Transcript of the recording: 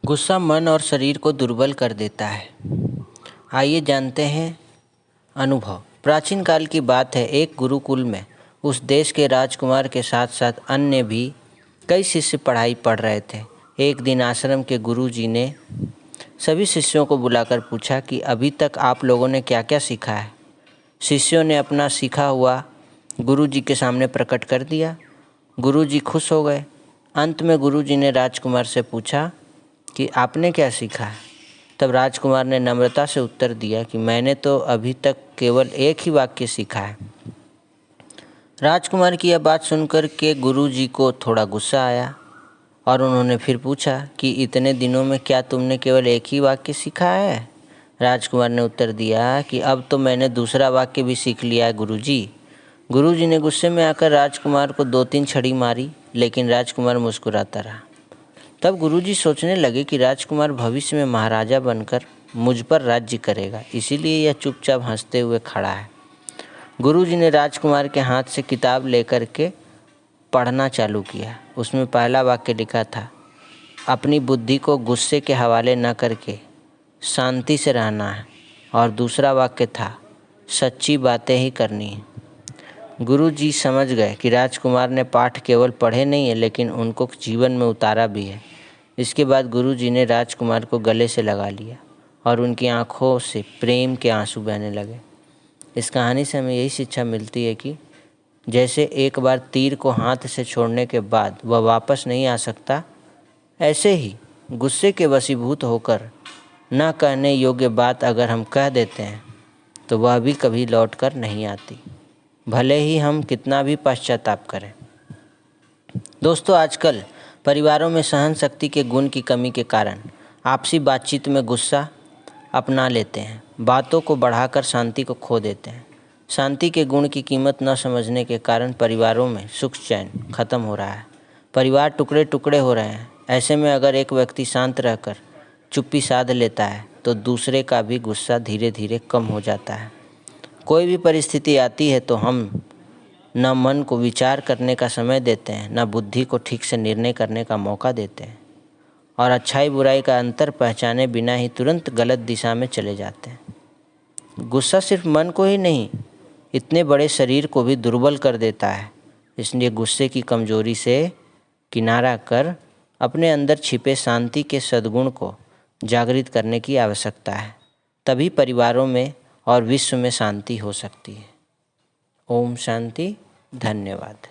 गुस्सा मन और शरीर को दुर्बल कर देता है। आइए जानते हैं अनुभव। प्राचीन काल की बात है, एक गुरुकुल में उस देश के राजकुमार के साथ साथ अन्य भी कई शिष्य पढ़ाई पढ़ रहे थे। एक दिन आश्रम के गुरुजी ने सभी शिष्यों को बुलाकर पूछा कि अभी तक आप लोगों ने क्या क्या सीखा है। शिष्यों ने अपना सीखा हुआ गुरुजी के सामने प्रकट कर दिया। गुरुजी खुश हो गए। अंत में गुरुजी ने राजकुमार से पूछा कि आपने क्या सीखा है। तब राजकुमार ने नम्रता से उत्तर दिया कि मैंने तो अभी तक केवल एक ही वाक्य सीखा है। राजकुमार की यह बात सुनकर के गुरुजी को थोड़ा गुस्सा आया और उन्होंने फिर पूछा कि इतने दिनों में क्या तुमने केवल एक ही वाक्य सीखा है। राजकुमार ने उत्तर दिया कि अब तो मैंने दूसरा वाक्य भी सीख लिया है गुरुजी। गुरुजी ने गुस्से में आकर राजकुमार को 2-3 छड़ी मारी, लेकिन राजकुमार मुस्कुराता रहा। तब गुरुजी सोचने लगे कि राजकुमार भविष्य में महाराजा बनकर मुझ पर राज्य करेगा, इसीलिए यह चुपचाप हंसते हुए खड़ा है। गुरुजी ने राजकुमार के हाथ से किताब लेकर के पढ़ना चालू किया। उसमें पहला वाक्य लिखा था, अपनी बुद्धि को गुस्से के हवाले न करके शांति से रहना है, और दूसरा वाक्य था, सच्ची बातें ही करनी है। गुरुजी समझ गए कि राजकुमार ने पाठ केवल पढ़े नहीं है, लेकिन उनको जीवन में उतारा भी है। इसके बाद गुरुजी ने राजकुमार को गले से लगा लिया और उनकी आंखों से प्रेम के आंसू बहने लगे। इस कहानी से हमें यही शिक्षा मिलती है कि जैसे एक बार तीर को हाथ से छोड़ने के बाद वह वापस नहीं आ सकता, ऐसे ही गुस्से के वशीभूत होकर न कहने योग्य बात अगर हम कह देते हैं तो वह भी कभी लौट कर नहीं आती, भले ही हम कितना भी पश्चाताप करें। दोस्तों, आजकल परिवारों में सहन शक्ति के गुण की कमी के कारण आपसी बातचीत में गुस्सा अपना लेते हैं, बातों को बढ़ाकर शांति को खो देते हैं। शांति के गुण की कीमत न समझने के कारण परिवारों में सुख चैन खत्म हो रहा है। परिवार टुकड़े टुकड़े हो रहे हैं। ऐसे में अगर एक व्यक्ति शांत रहकर चुप्पी साध लेता है तो दूसरे का भी गुस्सा धीरे धीरे कम हो जाता है। कोई भी परिस्थिति आती है तो हम न मन को विचार करने का समय देते हैं, न बुद्धि को ठीक से निर्णय करने का मौका देते हैं, और अच्छाई बुराई का अंतर पहचाने बिना ही तुरंत गलत दिशा में चले जाते हैं। गुस्सा सिर्फ मन को ही नहीं, इतने बड़े शरीर को भी दुर्बल कर देता है। इसलिए गुस्से की कमजोरी से किनारा कर अपने अंदर छिपे शांति के सद्गुण को जागृत करने की आवश्यकता है। तभी परिवारों में और विश्व में शांति हो सकती है। ओम शांति। धन्यवाद।